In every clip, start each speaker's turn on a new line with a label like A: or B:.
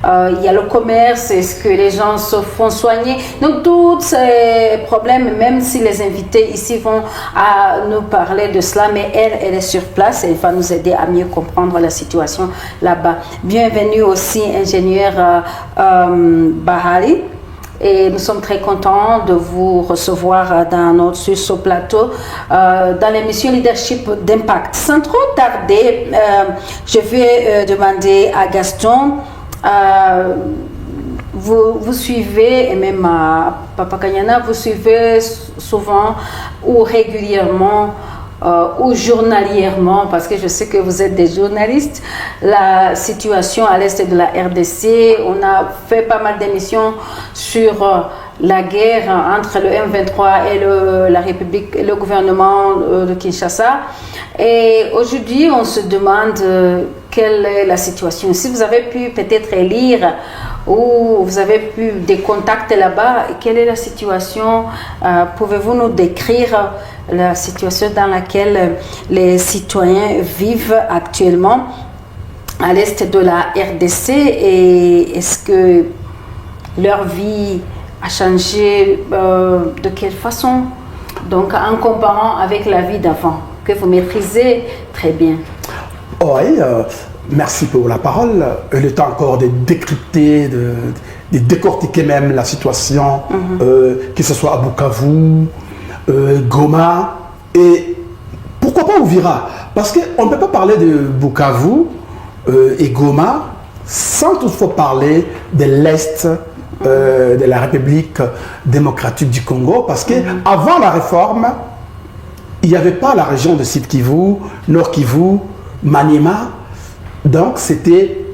A: il y a le commerce, est-ce que les gens se font soigner. Donc tous ces problèmes, même si les invités ici vont à nous parler de cela, mais elle est sur place et elle va nous aider à mieux comprendre la situation là-bas. Bienvenue aussi ingénieur Bahali. Et nous sommes très contents de vous recevoir sur ce plateau dans l'émission Leadership d'impact. Sans trop tarder, je vais demander à Gaston, vous suivez, et même à Papa Kanyana, vous suivez souvent ou régulièrement ou journalièrement, parce que je sais que vous êtes des journalistes, la situation à l'est de la RDC. On a fait pas mal d'émissions sur la guerre entre le M23 et la République, le gouvernement de Kinshasa. Et aujourd'hui, on se demande quelle est la situation. Si vous avez pu peut-être lire ou vous avez pu des contacts là-bas, quelle est la situation? Pouvez-vous nous décrire la situation dans laquelle les citoyens vivent actuellement à l'est de la RDC et est-ce que leur vie a changé de quelle façon? Donc en comparant avec la vie d'avant, que vous maîtrisez très bien.
B: Oui, merci pour la parole. Le temps encore de décrypter, de décortiquer même la situation, que ce soit à Bukavu, Goma et pourquoi pas Uvira. Parce qu'on ne peut pas parler de Bukavu et Goma sans toutefois parler de l'Est de la République démocratique du Congo. Parce qu'avant la réforme, il n'y avait pas la région de Sud Kivu, Nord Kivu, Maniema. Donc c'était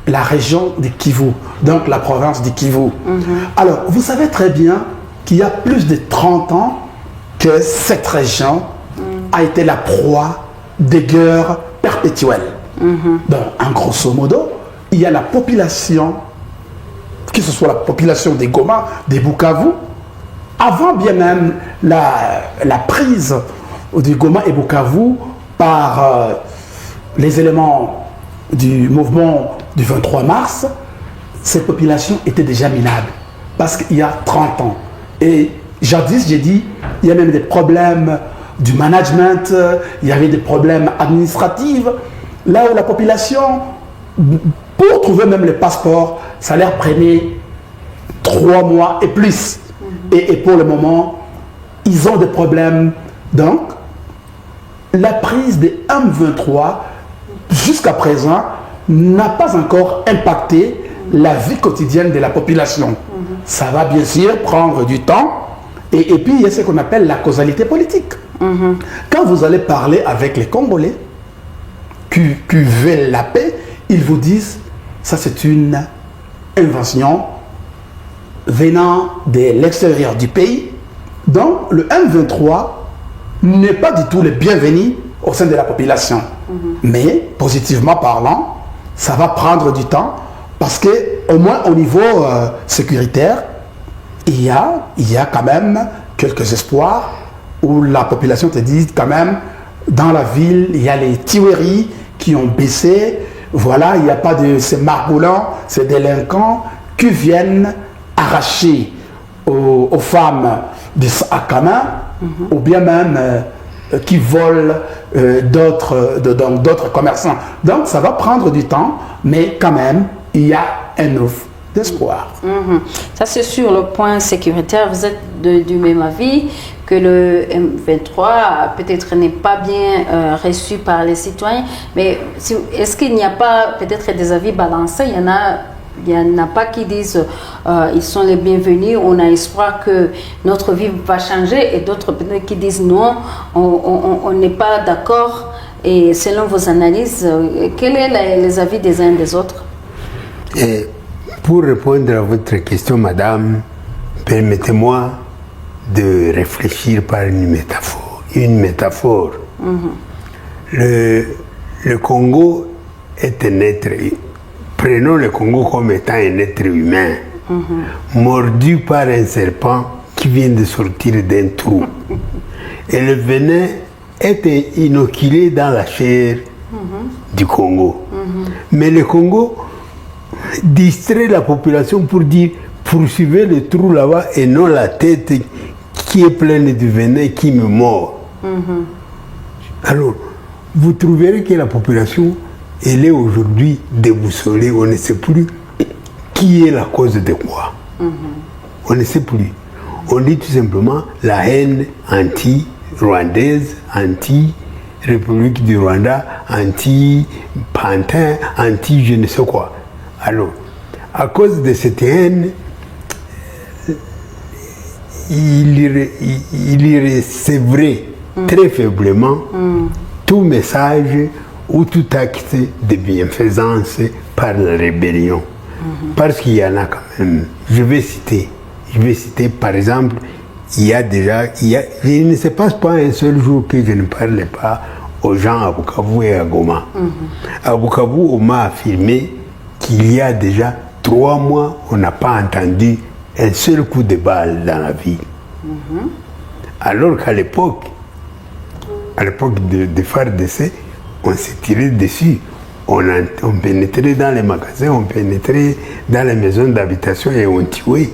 B: la région de Kivu, donc la province de Kivu. Alors vous savez très bien qu'il y a plus de 30 ans que cette région a été la proie des guerres perpétuelles. Donc en grosso modo, il y a la population, que ce soit la population des Goma, des Bukavu, avant bien même la prise du Goma et Bukavu par les éléments du mouvement du 23 mars, cette population était déjà minable. Parce qu'il y a 30 ans. Et jadis, j'ai dit, il y a même des problèmes du management, il y avait des problèmes administratifs. Là où la population, pour trouver même les passeports, ça leur prenait 3 mois et plus. Et pour le moment, ils ont des problèmes. Donc, la prise des M23, jusqu'à présent, n'a pas encore impacté la vie quotidienne de la population. Ça va bien sûr prendre du temps. Et puis, il y a ce qu'on appelle la causalité politique. Quand vous allez parler avec les Congolais qui veulent la paix, ils vous disent ça c'est une invention venant de l'extérieur du pays. Donc, le M23 n'est pas du tout le bienvenu au sein de la population. Mais, positivement parlant, ça va prendre du temps parce qu'au moins au niveau sécuritaire, il y a quand même quelques espoirs où la population te dit quand même, dans la ville, il y a les tueries qui ont baissé. Voilà, il n'y a pas de ces margoulants, ces délinquants qui viennent arracher aux femmes des Akama ou bien même qui volent d'autres commerçants. Donc ça va prendre du temps, mais quand même, il y a un offre d'espoir.
A: Ça c'est sur le point sécuritaire, vous êtes du même avis que le M23 peut-être n'est pas bien reçu par les citoyens, mais est-ce qu'il n'y a pas peut-être des avis balancés? Il y en a pas qui disent ils sont les bienvenus, on a espoir que notre vie va changer, et d'autres peut-être qui disent non, on n'est pas d'accord. Et selon vos analyses, quels sont les avis des uns et des autres?
C: Et pour répondre à votre question, madame, permettez-moi de réfléchir par une métaphore. Le Congo est un être. Prenons le Congo comme étant un être humain, mordu par un serpent qui vient de sortir d'un trou. Et le venin est inoculé dans la chair du Congo. Mais le Congo distraire la population pour dire poursuivez le trou là-bas et non la tête qui est pleine de venin qui me mord. Alors, vous trouverez que la population, elle est aujourd'hui déboussolée. On ne sait plus qui est la cause de quoi. On ne sait plus. On dit tout simplement la haine anti-rwandaise, anti-République du Rwanda, anti-Pantin, anti-je ne sais quoi. Alors, à cause de cette haine, il recevrait très faiblement tout message ou tout acte de bienfaisance par la rébellion. Parce qu'il y en a quand même. Je vais citer par exemple, il ne se passe pas un seul jour que je ne parle pas aux gens à Bukavu et à Goma. À Bukavu, on m'a affirmé qu'il y a déjà 3 mois, on n'a pas entendu un seul coup de balle dans la ville. Alors qu'à l'époque de FARDC, on s'est tiré dessus. On pénétrait dans les magasins, on pénétrait dans les maisons d'habitation et on tuait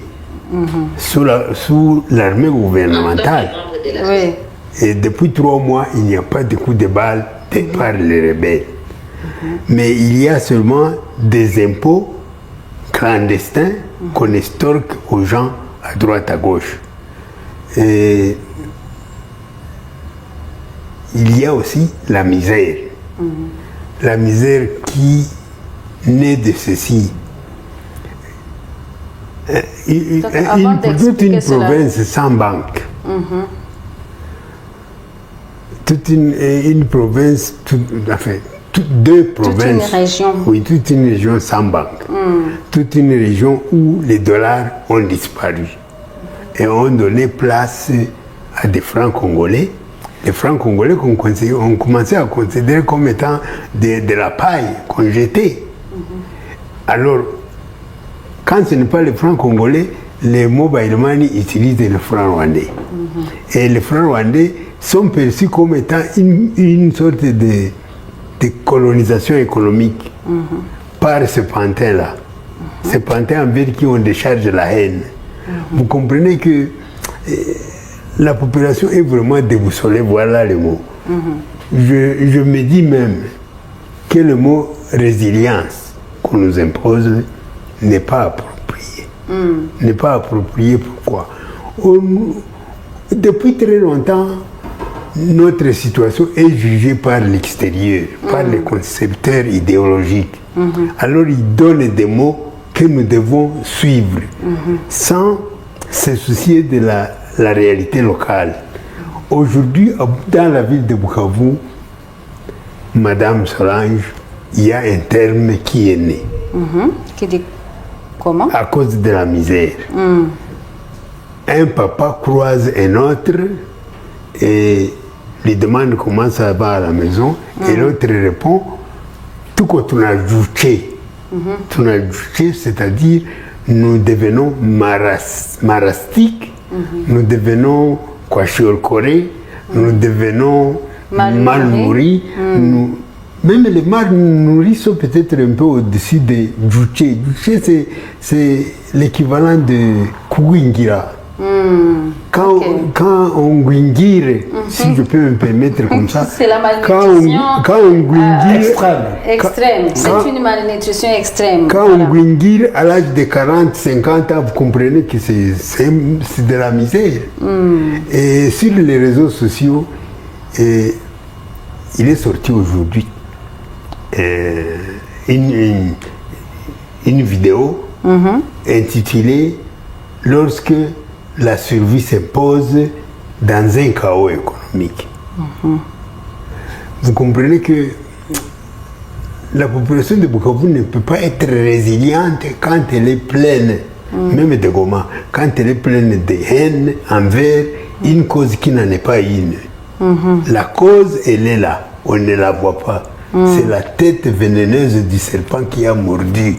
C: sous l'armée gouvernementale.
A: Oui.
C: Et depuis 3 mois, il n'y a pas de coup de balle par les rebelles. Mais il y a seulement des impôts clandestins qu'on estorque aux gens à droite, à gauche. Et il y a aussi la misère. La misère qui naît de ceci. Toute une province sans banque. Toute une province, deux provinces.
A: Toute une région.
C: Oui, toute une région sans banque. Toute une région où les dollars ont disparu et ont donné place à des francs congolais. Les francs congolais qu'on commençait à considérer comme étant de la paille qu'on jetait. Alors, quand ce n'est pas les francs congolais, les mobile money utilisent les francs rwandais. Et les francs rwandais sont perçus comme étant une sorte de colonisation économique par ce pantin-là. Ces pantins envers qui on décharge la haine. Vous comprenez que la population est vraiment déboussolée, voilà le mot. Je me dis même que le mot résilience qu'on nous impose n'est pas approprié. N'est pas approprié, pourquoi? Depuis très longtemps, notre situation est jugée par l'extérieur, par les concepteurs idéologiques. Alors ils donnent des mots que nous devons suivre sans se soucier de la réalité locale. Aujourd'hui, dans la ville de Bukavu, Madame Solange, il y a un terme qui est né.
A: Qui dit comment?
C: À cause de la misère. Un papa croise un autre et lui demande comment ça va à la maison et l'autre répond tout quoi tu as ajouté. Tu as ajouté, c'est-à-dire nous devenons marastiques, nous devenons kwashiorkoré, nous devenons mal nourris. Même les mal nourris sont peut-être un peu au-dessus de Djouché. Djouché, c'est l'équivalent de Kouingira. Quand on guingire, si je peux me permettre comme ça,
A: c'est la malnutrition
C: quand on guingire,
A: extrême. C'est une malnutrition extrême.
C: Quand on guingire à l'âge de 40-50 ans, vous comprenez que c'est de la misère. Et sur les réseaux sociaux, il est sorti aujourd'hui une vidéo intitulée « Lorsque la survie s'impose dans un chaos économique ». Vous comprenez que la population de Bukavu ne peut pas être résiliente quand elle est pleine, même de Goma, quand elle est pleine de haine envers une cause qui n'en est pas une. La cause, elle est là, on ne la voit pas. C'est la tête vénéneuse du serpent qui a mordu.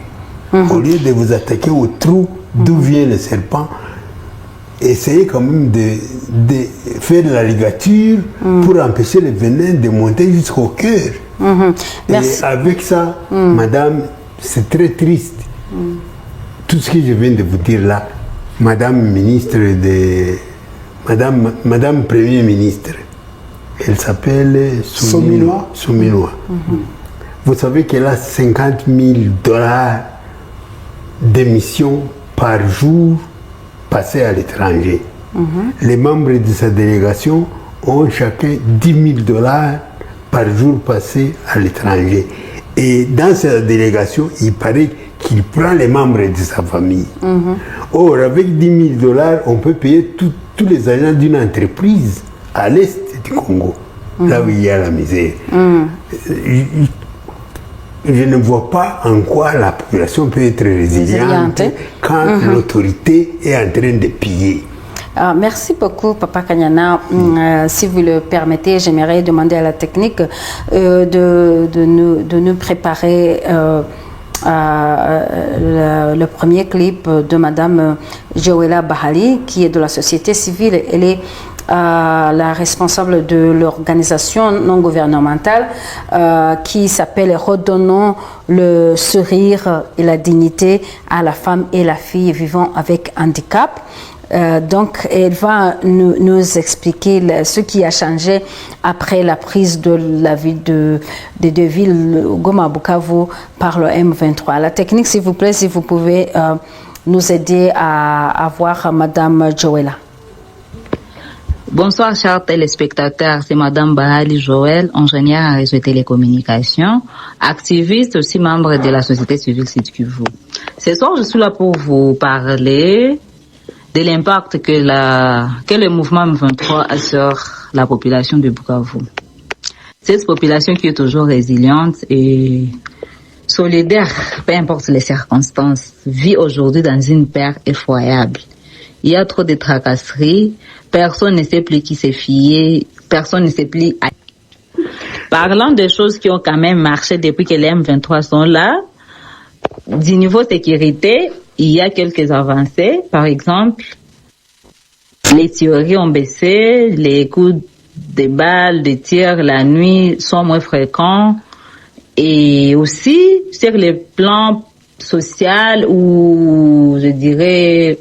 C: Au lieu de vous attaquer au trou d'où vient le serpent, essayez quand même de faire la ligature pour empêcher le venin de monter jusqu'au cœur. Et avec ça, madame, c'est très triste Tout ce que je viens de vous dire là, Madame Premier ministre, elle s'appelle
B: Sominois.
C: Vous savez qu'elle a 50 000 $ d'émissions par jour passées à l'étranger. Les membres de sa délégation ont chacun 10 000 $ par jour passés à l'étranger. Et dans sa délégation, il paraît qu'il prend les membres de sa famille. Or, avec 10 000 $, on peut payer tous les agents d'une entreprise à l'est du Congo, là où il y a la misère. Je ne vois pas en quoi la population peut être résiliente quand l'autorité est en train de piller.
A: Merci beaucoup, Papa Kanyana. Si vous le permettez, j'aimerais demander à la technique de nous préparer le premier clip de Madame Joëlla Bahali, qui est de la société civile. Elle est la responsable de l'organisation non gouvernementale qui s'appelle Redonnons le sourire et la dignité à la femme et la fille vivant avec handicap. Donc, elle va nous expliquer ce qui a changé après la prise de la ville des deux villes, Goma, Bukavu, par le M23. La technique, s'il vous plaît, si vous pouvez nous aider à voir Madame Joëlla.
D: Bonsoir, chers téléspectateurs. C'est Madame Bahali Joël, ingénieure en réseau et télécommunications, activiste aussi membre de la société civile Sud-Kivu. Ce soir, je suis là pour vous parler de l'impact que le mouvement M23 a sur la population de Bukavu. Cette population qui est toujours résiliente et solidaire, peu importe les circonstances, vit aujourd'hui dans une peur effroyable. Il y a trop de tracasseries, personne ne sait plus qui se fier, personne ne sait plus. Parlant de choses qui ont quand même marché depuis que les M23 sont là, du niveau sécurité, il y a quelques avancées. Par exemple, les tueries ont baissé, les coups de balles, de tirs la nuit sont moins fréquents. Et aussi, sur le plan social ou, je dirais,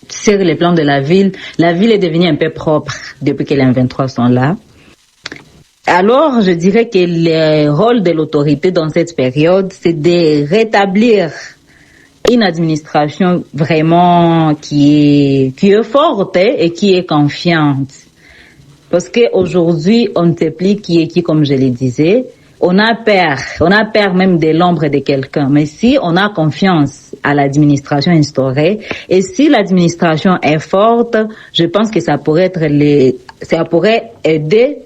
D: sur le plan de la ville est devenue un peu propre depuis que les M23 sont là. Alors, je dirais que le rôle de l'autorité dans cette période, c'est de rétablir une administration vraiment qui est forte et qui est confiante. Parce qu'aujourd'hui, on ne sait plus qui est qui, comme je le disais. On a peur même de l'ombre de quelqu'un. Mais si on a confiance à l'administration instaurée, et si l'administration est forte, je pense que ça pourrait aider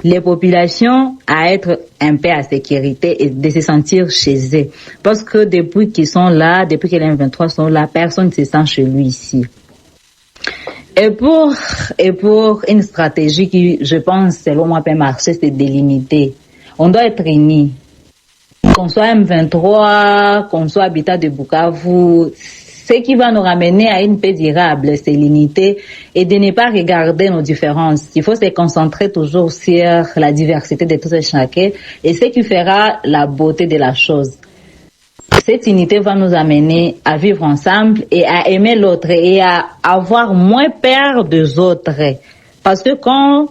D: les populations à être un peu à sécurité et de se sentir chez eux. Parce que depuis qu'ils sont là, depuis que les M23 sont là, personne ne se sent chez lui ici. Et pour une stratégie qui, je pense, selon moi, peut marcher, c'est délimiter. On doit être unis. Qu'on soit M23, qu'on soit habitat de Bukavu, ce qui va nous ramener à une paix durable, c'est l'unité et de ne pas regarder nos différences. Il faut se concentrer toujours sur la diversité de tous et chacun et ce qui fera la beauté de la chose. Cette unité va nous amener à vivre ensemble et à aimer l'autre et à avoir moins peur des autres. Parce que quand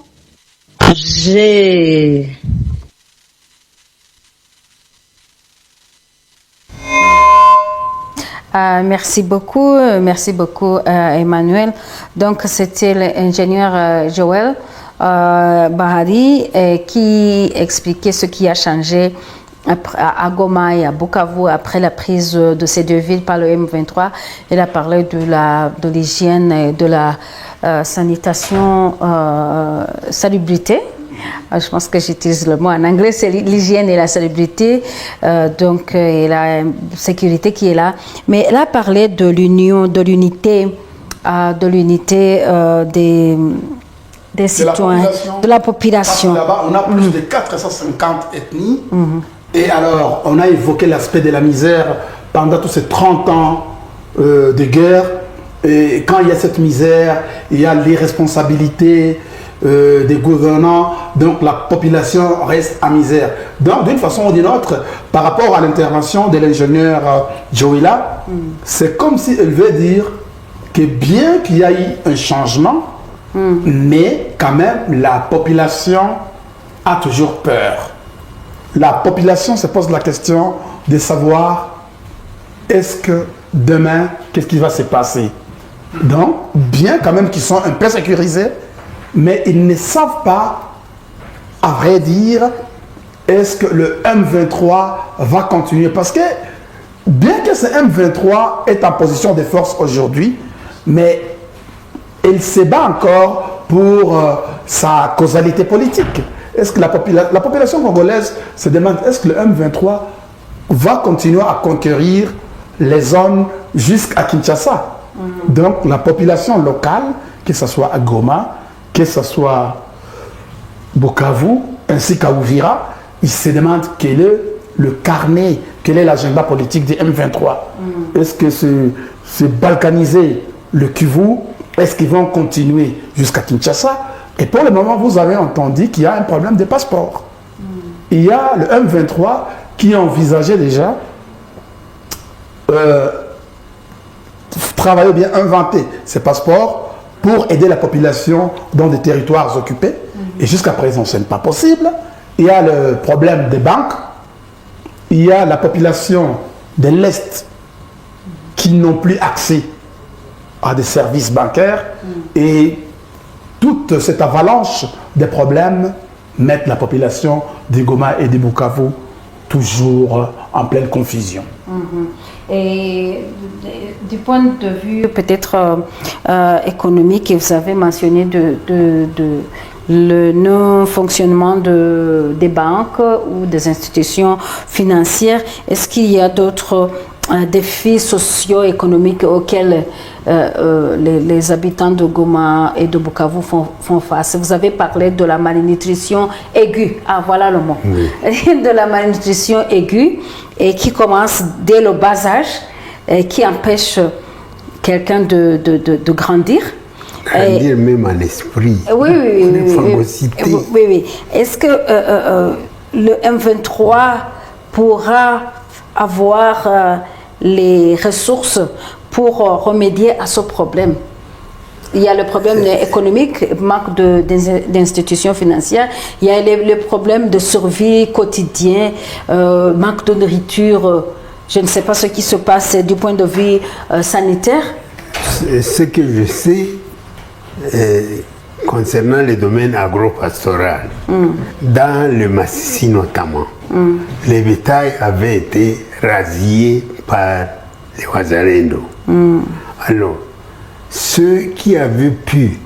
A: Merci beaucoup Emmanuel. Donc c'était l'ingénieur Joël Bahali qui expliquait ce qui a changé à Goma et à Bukavu après la prise de ces deux villes par le M23. Il a parlé de l'hygiène et de la sanitation, salubrité. Je pense que j'utilise le mot en anglais, c'est l'hygiène et la salubrité, donc et la sécurité qui est là. Mais elle a parlé de l'union, de l'unité des citoyens, de la population.
B: Parce que là-bas, on a plus de 450 ethnies. Et alors, on a évoqué l'aspect de la misère pendant tous ces 30 ans de guerre. Et quand il y a cette misère, il y a l'irresponsabilité, des gouvernants, donc la population reste en misère. Donc d'une façon ou d'une autre, par rapport à l'intervention de l'ingénieur Joëlla, c'est comme si elle veut dire que bien qu'il y a eu un changement, mais quand même la population a toujours peur. La population se pose la question de savoir est-ce que demain, qu'est-ce qui va se passer? Donc, bien quand même qu'ils sont un peu sécurisés, mais ils ne savent pas, à vrai dire, est-ce que le M23 va continuer? Parce que, bien que ce M23 est en position de force aujourd'hui, mais il se bat encore pour sa causalité politique. Est-ce que la population congolaise se demande, est-ce que le M23 va continuer à conquérir les zones jusqu'à Kinshasa? Donc la population locale, que ce soit à Goma, que ce soit Bukavu, ainsi qu'à Uvira, ils se demandent quel est le carnet, quel est l'agenda politique du M23. Est-ce que c'est balkaniser le Kivu? Est-ce qu'ils vont continuer jusqu'à Kinshasa? Et pour le moment, vous avez entendu qu'il y a un problème de passeport. Il y a le M23 qui envisageait déjà travailler ou bien inventer ces passeports pour aider la population dans des territoires occupés. Et jusqu'à présent, ce n'est pas possible. Il y a le problème des banques. Il y a la population de l'Est qui n'ont plus accès à des services bancaires. Et toute cette avalanche de problèmes mettent la population de Goma et de Bukavu toujours en pleine confusion.
A: Et du point de vue peut-être économique, vous avez mentionné le non-fonctionnement des banques ou des institutions financières. Est-ce qu'il y a d'autres défis socio-économiques auxquels les habitants de Goma et de Bukavu font face? Vous avez parlé de la malnutrition aiguë. Ah, voilà le mot. De la malnutrition aiguë et qui commence dès le bas âge et qui empêche quelqu'un de grandir.
C: Grandir même en esprit.
A: Oui. Est-ce que le M23 pourra avoir les ressources pour remédier à ce problème? Il y a le problème économique, manque d'institutions financières. Il y a le problème de survie quotidien, manque de nourriture. Je ne sais pas ce qui se passe du point de vue sanitaire.
C: Ce que je sais concernant le domaine agro-pastoral, dans le Massissi notamment, les bétails avaient été rasiés par les Wazalendo. Alors, ceux qui avaient pu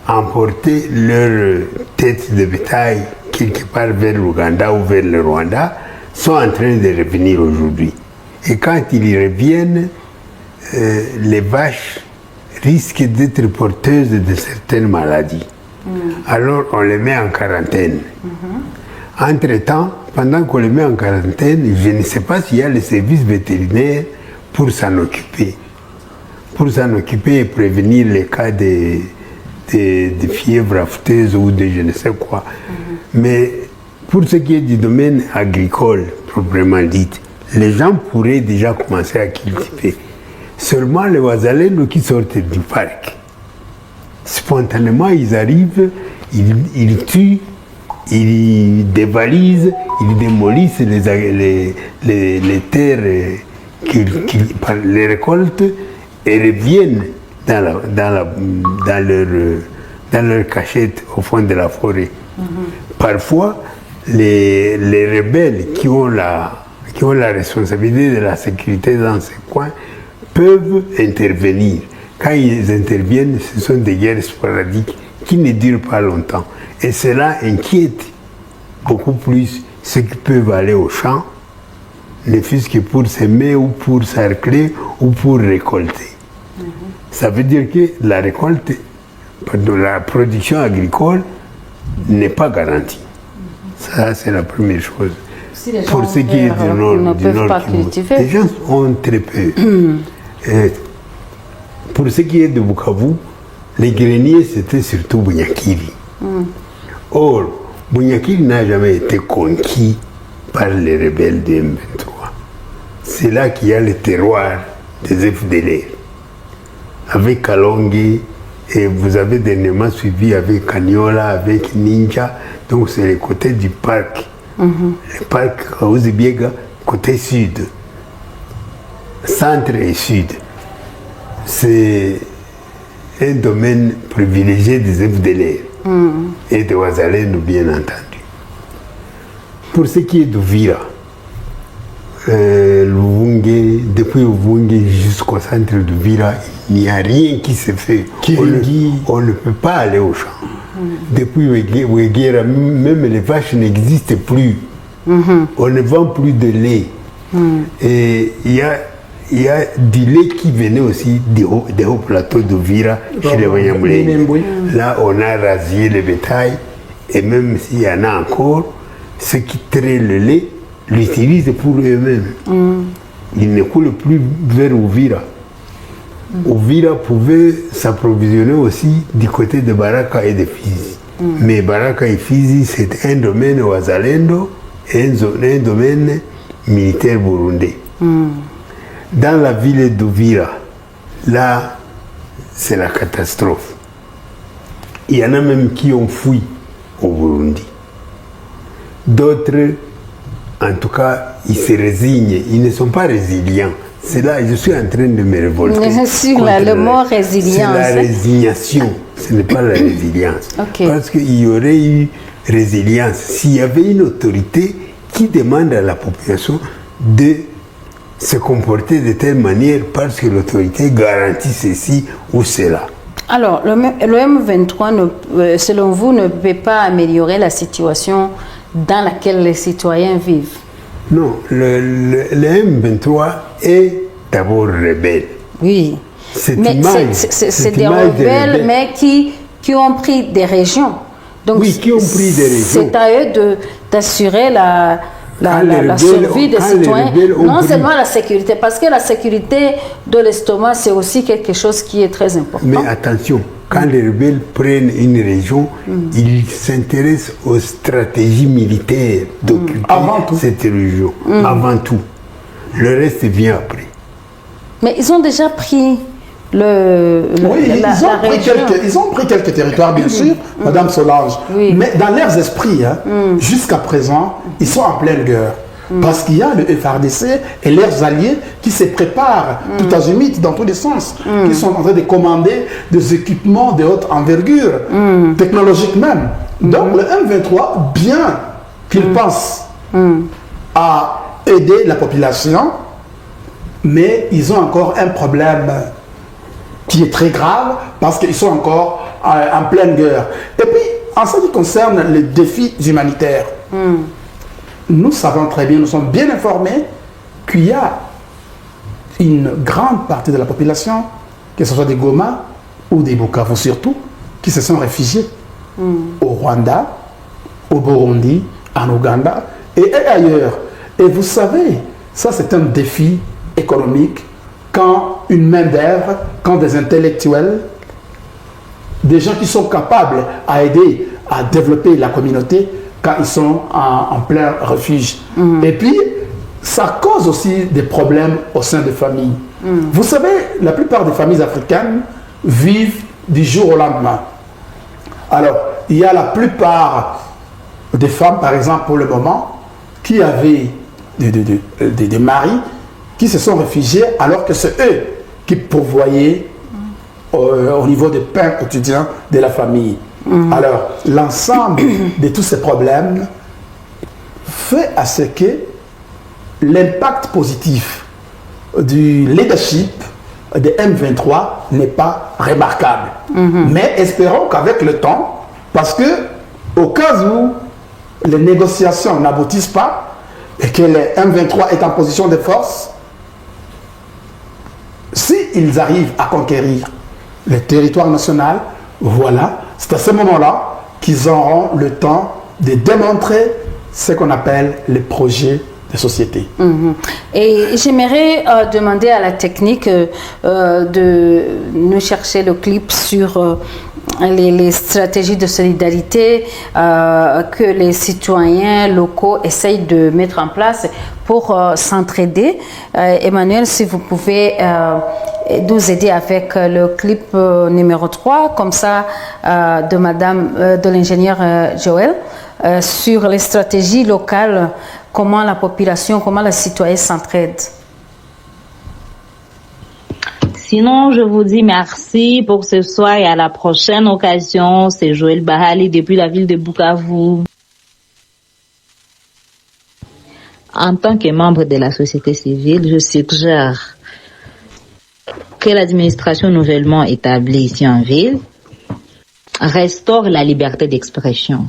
C: emporter leur tête de bétail quelque part vers l'Ouganda ou vers le Rwanda sont en train de revenir aujourd'hui. Et quand ils reviennent, les vaches risquent d'être porteuses de certaines maladies. Alors on les met en quarantaine. Entre-temps, pendant qu'on les met en quarantaine, je ne sais pas s'il y a les services vétérinaires pour s'en occuper. Pour s'en occuper et prévenir les cas de fièvre afteuse ou de je ne sais quoi. Mais pour ce qui est du domaine agricole, proprement dit, les gens pourraient déjà commencer à cultiver. Seulement les Wazalendo qui sortent du parc, spontanément ils arrivent, ils tuent, ils dévalisent, ils démolissent les terres les récoltes et reviennent dans leur cachette au fond de la forêt. Parfois, les rebelles qui ont la responsabilité de la sécurité dans ces coins peuvent intervenir. Quand ils interviennent, ce sont des guerres sporadiques qui ne durent pas longtemps. Et cela inquiète beaucoup plus ceux qui peuvent aller au champ, ne fût-ce que pour semer ou pour sarcler ou pour récolter. Ça veut dire que la récolte, la production agricole n'est pas garantie. Ça, c'est la première chose.
A: Si les
C: pour
A: gens
C: ce qui est du nord,
A: ne peuvent pas cultiver.
C: Les gens ont très peu. Pour ce qui est de Bukavu, les greniers, c'était surtout Bunyakiri. Or, Bunyakiri n'a jamais été conquis par les rebelles de M23. C'est là qu'il y a le terroir des FDLR. Avec Kalongi, et vous avez dernièrement suivi avec Kanyola, avec Ninja, donc c'est le côté du parc. Le parc Kaouzibiega, côté sud, centre et sud. C'est un domaine privilégié des FDLR et de Ouazalendo, bien entendu. Pour ce qui est d'Uvira, depuis Luvungi jusqu'au centre d'Uvira, il n'y a rien qui se fait. On ne peut pas aller au champ. Depuis Ouegera, même les vaches n'existent plus. On ne vend plus de lait. Et il y a du lait qui venait aussi des hauts plateaux d'Uvira chez les Wanyamulenge. Là, on a rasé le bétail. Et même s'il y en a encore, ceux qui traient le lait l'utilisent pour eux-mêmes. Ils ne coulent plus vers Uvira. Uvira pouvait s'approvisionner aussi du côté de Baraka et de Fizi. Mais Baraka et Fizi, c'est un domaine Ouazalendo et un domaine militaire burundais. Dans la ville d'Uvira, là, c'est la catastrophe. Il y en a même qui ont fui au Burundi. D'autres, en tout cas, ils se résignent. Ils ne sont pas résilients. C'est là, je suis en train de me révolter.
A: Le mot résilience.
C: C'est la résignation, ce n'est pas la résilience. Parce qu'il y aurait eu résilience s'il y avait une autorité qui demande à la population de se comporter de telle manière parce que l'autorité garantit ceci ou cela.
A: Alors, le M23, selon vous, ne peut pas améliorer la situation dans laquelle les citoyens vivent?
C: Non, le M23 est d'abord rebelle.
A: Oui, mais c'est des rebelles, mais qui ont pris des régions. Donc,
C: oui, qui ont pris des régions.
A: C'est à eux d'assurer la survie des citoyens, non seulement la sécurité, parce que la sécurité de l'estomac, c'est aussi quelque chose qui est très important.
C: Mais attention, quand les rebelles prennent une région, ils s'intéressent aux stratégies militaires d'occuper cette région, avant tout. Le reste vient après.
A: Mais ils ont déjà pris
B: ils ont pris quelques territoires, bien sûr, Madame Solange. Mais dans leurs esprits, jusqu'à présent, ils sont en pleine guerre. Parce qu'il y a le FRDC et leurs alliés qui se préparent tout azimut dans tous les sens, qui sont en train de commander des équipements de haute envergure, technologiques même. Donc le M23, bien qu'il pense à aider la population, mais ils ont encore un problème qui est très grave parce qu'ils sont encore en pleine guerre. Et puis, en ce qui concerne les défis humanitaires, nous savons très bien, nous sommes bien informés qu'il y a une grande partie de la population, que ce soit des Goma ou des Bukavu surtout, qui se sont réfugiés au Rwanda, au Burundi, en Ouganda et ailleurs. Et vous savez, ça c'est un défi économique quand une main-d'œuvre, quand des intellectuels, des gens qui sont capables à aider à développer la communauté quand ils sont en plein refuge. Et puis, ça cause aussi des problèmes au sein des familles. Vous savez, la plupart des familles africaines vivent du jour au lendemain. Alors, il y a la plupart des femmes, par exemple, pour le moment, qui avaient des maris qui se sont réfugiés alors que c'est eux qui pourvoyaient au niveau des pains quotidiens de la famille. Alors, l'ensemble de tous ces problèmes fait à ce que l'impact positif du leadership de M23 n'est pas remarquable. Mais espérons qu'avec le temps, parce que au cas où les négociations n'aboutissent pas et que le M23 est en position de force, s'ils arrivent à conquérir le territoire national, voilà, c'est à ce moment-là qu'ils auront le temps de démontrer ce qu'on appelle les projets de société.
A: Et j'aimerais demander à la technique de nous chercher le clip sur les stratégies de solidarité que les citoyens locaux essayent de mettre en place pour s'entraider. Emmanuel, si vous pouvez nous aider avec le clip numéro 3, comme ça, de l'ingénieur Joël, sur les stratégies locales, comment la population, comment les citoyens s'entraident.
D: Sinon, je vous dis merci pour ce soir et à la prochaine occasion. C'est Joël Bahali depuis la ville de Bukavu. En tant que membre de la société civile, je suggère que l'administration nouvellement établie ici en ville restaure la liberté d'expression.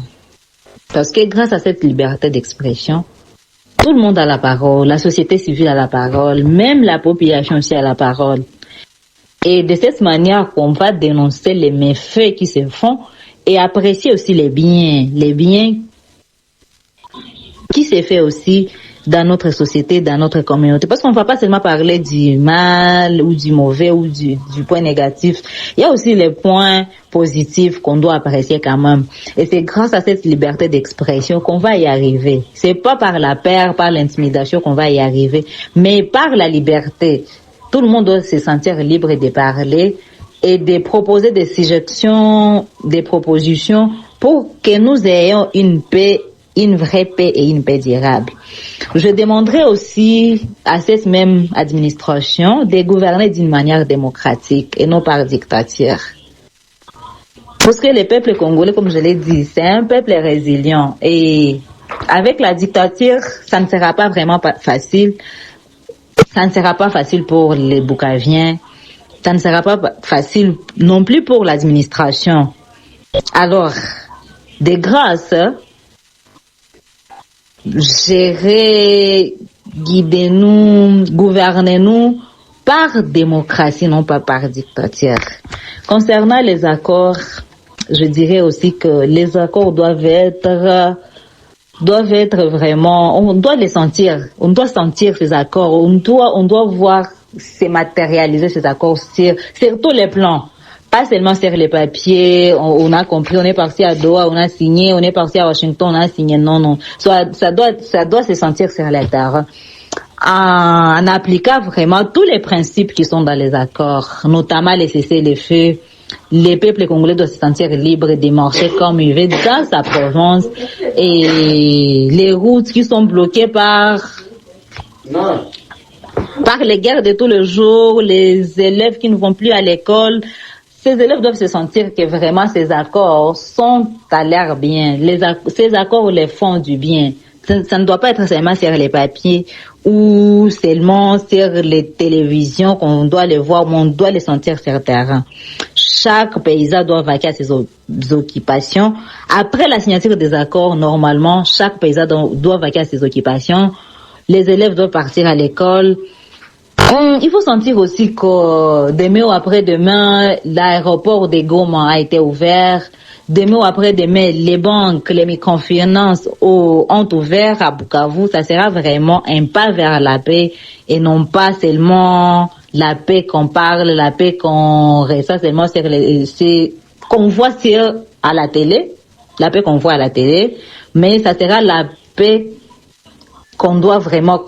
D: Parce que grâce à cette liberté d'expression, tout le monde a la parole, la société civile a la parole, même la population aussi a la parole. Et de cette manière qu'on va dénoncer les méfaits qui se font et apprécier aussi les biens qui se fait aussi dans notre société, dans notre communauté. Parce qu'on ne va pas seulement parler du mal ou du mauvais ou du point négatif. Il y a aussi les points positifs qu'on doit apprécier quand même. Et c'est grâce à cette liberté d'expression qu'on va y arriver. C'est pas par la peur, par l'intimidation qu'on va y arriver, mais par la liberté. Tout le monde doit se sentir libre de parler et de proposer des suggestions, des propositions pour que nous ayons une paix, une vraie paix et une paix durable. Je demanderai aussi à cette même administration de gouverner d'une manière démocratique et non par dictature. Parce que le peuple congolais, comme je l'ai dit, c'est un peuple résilient et avec la dictature, ça ne sera pas vraiment facile. Ça ne sera pas facile pour les Bukaviens. Ça ne sera pas facile non plus pour l'administration. Alors, de grâce, gérez, guidez-nous, gouvernez-nous par démocratie, non pas par dictature. Concernant les accords, je dirais aussi que les accords doivent être vraiment, on doit les sentir, on doit sentir ces accords, on doit voir se matérialiser ces accords sur tous les plans, pas seulement sur les papiers. On a compris, on est parti à Doha, on a signé, on est parti à Washington, on a signé, non, ça doit se sentir sur le terrain. En appliquant vraiment tous les principes qui sont dans les accords, notamment les cessez-le-feu. Les peuples congolais doivent se sentir libres de marcher comme ils veulent dans sa province, et les routes qui sont bloquées par les guerres de tous les jours, les élèves qui ne vont plus à l'école, ces élèves doivent se sentir que vraiment ces accords sont à l'air bien. Ces accords les font du bien. Ça ne doit pas être seulement sur les papiers ou seulement sur les télévisions qu'on doit les voir, mais on doit les sentir sur le terrain. Chaque paysan doit vaquer à ses occupations. Après la signature des accords, normalement, chaque paysan doit vaquer à ses occupations. Les élèves doivent partir à l'école. Il faut sentir aussi que demain ou après-demain, l'aéroport de Goma a été ouvert. Demain ou après-demain, les banques, les microfinances ont ouvert à Bukavu. Ça sera vraiment un pas vers la paix et non pas seulement la paix qu'on parle, la paix qu'on ressent seulement sur qu'on voit à la télé, la paix qu'on voit à la télé, mais ça sera la paix qu'on doit vraiment,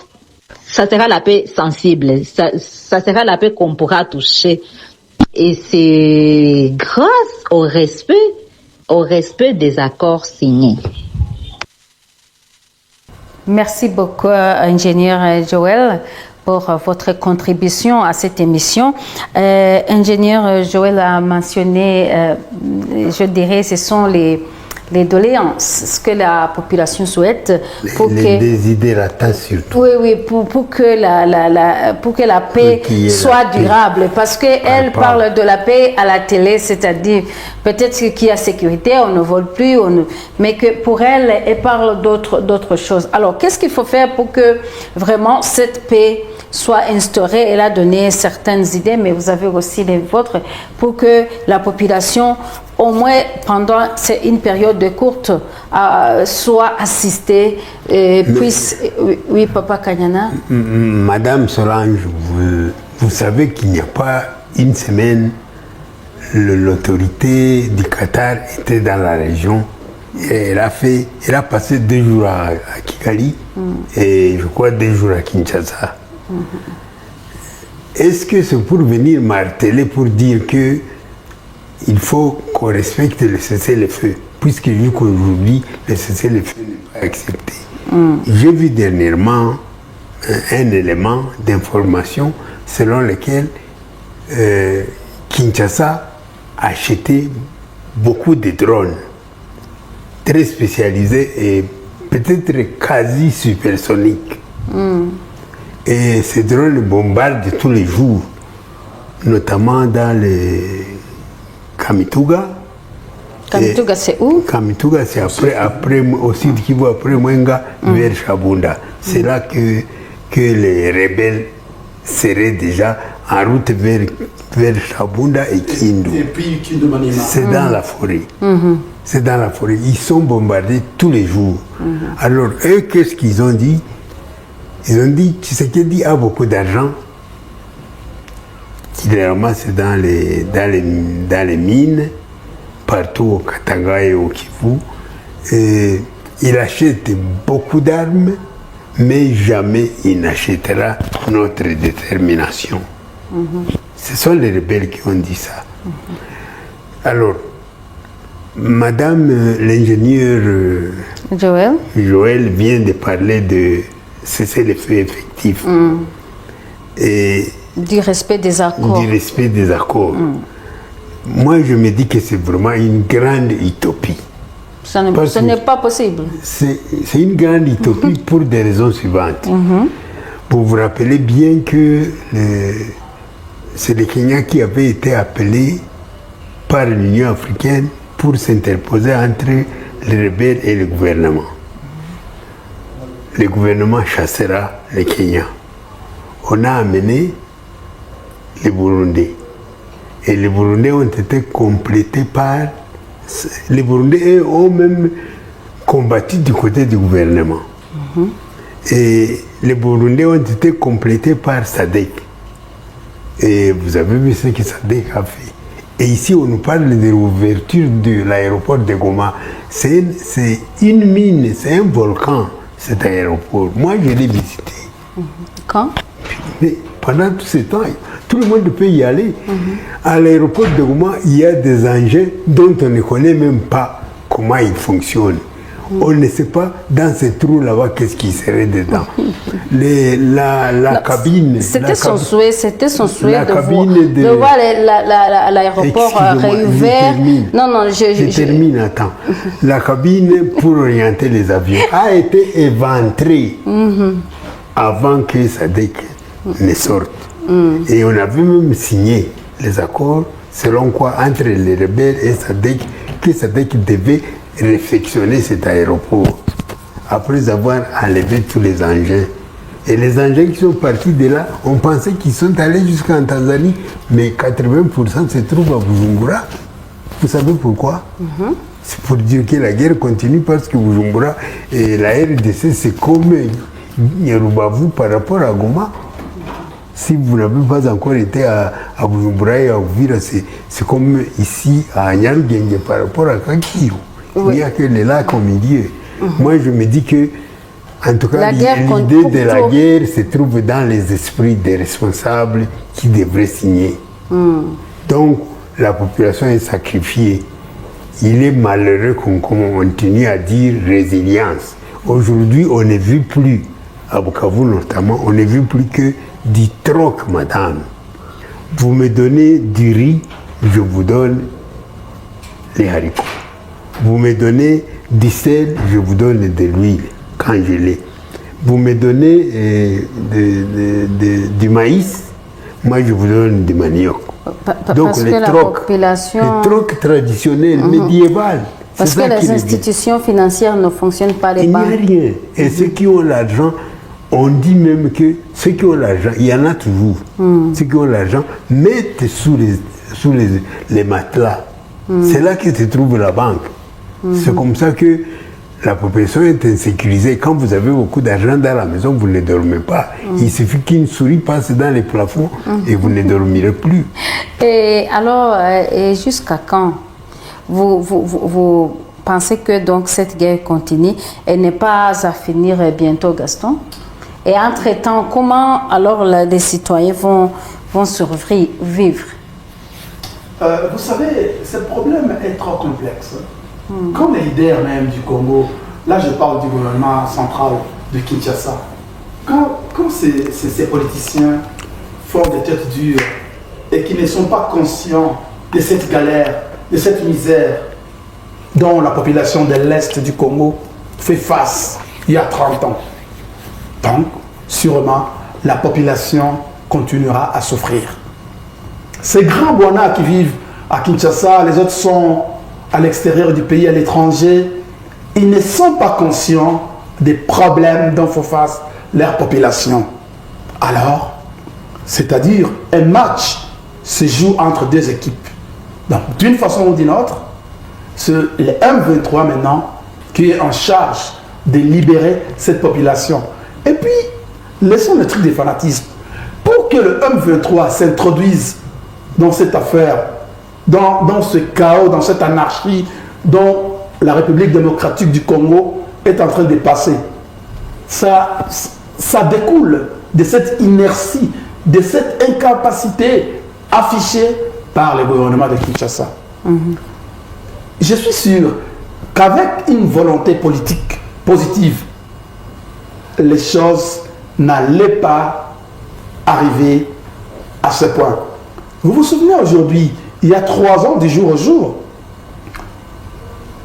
D: ça sera la paix sensible, ça sera la paix qu'on pourra toucher. Et c'est grâce au respect des accords signés.
A: Merci beaucoup, ingénieur Joël, pour votre contribution à cette émission. Ingénieur Joël a mentionné, je dirais, ce sont les doléances, ce que la population souhaite pour
C: les désidérata surtout.
A: Oui, pour que la paix soit durable, parce qu'elle parle de la paix à la télé, c'est-à-dire peut-être qu'il y a sécurité, on ne vole plus, mais que pour elle parle d'autres choses. Alors, qu'est-ce qu'il faut faire pour que vraiment cette paix soit instaurée? Elle a donné certaines idées, mais vous avez aussi les vôtres, pour que la population, au moins pendant une période courte, soit assistée, puisse... Oui, Papa Kanyana.
C: Madame Solange, vous savez qu'il n'y a pas une semaine, l'autorité du Qatar était dans la région. Et elle a passé 2 jours à Kigali et je crois 2 jours à Kinshasa. Est-ce que c'est pour venir marteler pour dire que il faut qu'on respecte le cessez-le-feu, puisque jusqu'aujourd'hui, le cessez-le-feu n'est pas accepté. J'ai vu dernièrement un élément d'information selon lequel Kinshasa a acheté beaucoup de drones très spécialisés et peut-être quasi supersoniques. Et ces drones bombardent tous les jours, notamment dans les Kamituga.
A: Kamituga, c'est où?
C: Kamituga, c'est après au sud Kivu, après Mwenga, vers Chabunda. C'est là que les rebelles seraient déjà en route vers Chabunda et Kindu.
B: Et puis Kindu Maniema.
C: C'est dans la forêt. C'est dans la forêt. Ils sont bombardés tous les jours. Alors, eux, qu'est-ce qu'ils ont dit? Ils ont dit, Tshisekedi a beaucoup d'argent. Il les ramasse dans les mines, partout au Katanga et au Kivu. Et il achète beaucoup d'armes, mais jamais il n'achètera notre détermination. Ce sont les rebelles qui ont dit ça. Alors, Madame l'ingénieur Joël vient de parler de cessez-le-feu effectif. Et
A: du respect des accords.
C: Du respect des accords. Moi, je me dis que c'est vraiment une grande utopie.
A: Ce n'est pas possible.
C: C'est une grande utopie pour des raisons suivantes. Vous vous rappelez bien que c'est le Kenya qui avait été appelé par l'Union africaine pour s'interposer entre les rebelles et le gouvernement. Le gouvernement chassera le Kenya. On a amené les Burundais. Et les Burundais ont été complétés par... Les Burundais ont même combattu du côté du gouvernement. Et les Burundais ont été complétés par SADC. Et vous avez vu ce que SADC a fait. Et ici, on nous parle de l'ouverture de l'aéroport de Goma. C'est une mine, c'est un volcan, cet aéroport. Moi, je l'ai visité.
A: Quand?
C: Mais pendant tout ce temps, tout le monde peut y aller. À l'aéroport de Goma, il y a des engins dont on ne connaît même pas comment ils fonctionnent. On ne sait pas dans ces trous là-bas qu'est-ce qui serait dedans. La cabine.
A: C'était son souhait de voir l'aéroport réouvert. Non,
C: je termine, attends. La cabine pour orienter les avions a été éventrée avant que SADC ne sorte. Et on avait même signé les accords selon quoi entre les rebelles et SADC que SADC devait réfectionner cet aéroport après avoir enlevé tous les engins. Et les engins qui sont partis de là, on pensait qu'ils sont allés jusqu'en Tanzanie, mais 80% se trouvent à Bujumbura. Vous savez pourquoi? C'est pour dire que la guerre continue parce que Bujumbura et la RDC, c'est comme Yerubavu par rapport à Goma. Si vous n'avez pas encore été à Bujumbura et à Uvira, c'est comme ici à Nyarugenge par rapport à Kakiru. Il n'y a que les lacs au milieu. Moi, je me dis que, en tout cas, l'idée de la guerre se trouve dans les esprits des responsables qui devraient signer. Donc, la population est sacrifiée. Il est malheureux qu'on continue à dire résilience. Aujourd'hui, on ne vit plus, à Bukavu notamment, on ne vit plus que du troc, madame. Vous me donnez du riz, je vous donne les haricots. Vous me donnez du sel, je vous donne de l'huile congelée. Vous me donnez du maïs, moi je vous donne du manioc. Donc les trocs traditionnels, médiévaux.
A: Parce que les institutions financières ne fonctionnent pas, les banques.
C: Il n'y a rien. Et ceux qui ont l'argent, on dit même que ceux qui ont l'argent, il y en a toujours. Ceux qui ont l'argent mettent sous les matelas. C'est là que se trouve la banque. C'est comme ça que la population est insécurisée. Quand vous avez beaucoup d'argent dans la maison, vous ne dormez pas. Il suffit qu'une souris passe dans les plafonds et vous ne dormirez plus.
A: Et alors, et jusqu'à quand vous pensez que donc cette guerre continue et n'est pas à finir bientôt, Gaston? Et entre-temps, comment alors les citoyens vont survivre?
B: Vous savez, ce problème est trop complexe. Comme les leaders même du Congo, là je parle du gouvernement central de Kinshasa, quand ces politiciens font des têtes dures et qui ne sont pas conscients de cette galère, de cette misère dont la population de l'Est du Congo fait face il y a 30 ans. Donc, sûrement, la population continuera à souffrir. Ces grands Bwana qui vivent à Kinshasa, les autres sont à l'extérieur du pays, à l'étranger, ils ne sont pas conscients des problèmes dont font face leur population. Alors, c'est-à-dire, un match se joue entre deux équipes. Donc, d'une façon ou d'une autre, c'est le M23 maintenant qui est en charge de libérer cette population. Et puis, laissons le truc des fanatismes. Pour que le M23 s'introduise dans cette affaire, dans ce chaos, dans cette anarchie dont la République démocratique du Congo est en train de passer, ça découle de cette inertie, de cette incapacité affichée par le gouvernement de Kinshasa. Je suis sûr qu'avec une volonté politique positive, les choses n'allaient pas arriver à ce point. Vous vous souvenez aujourd'hui, il y a 3 ans, du jour au jour,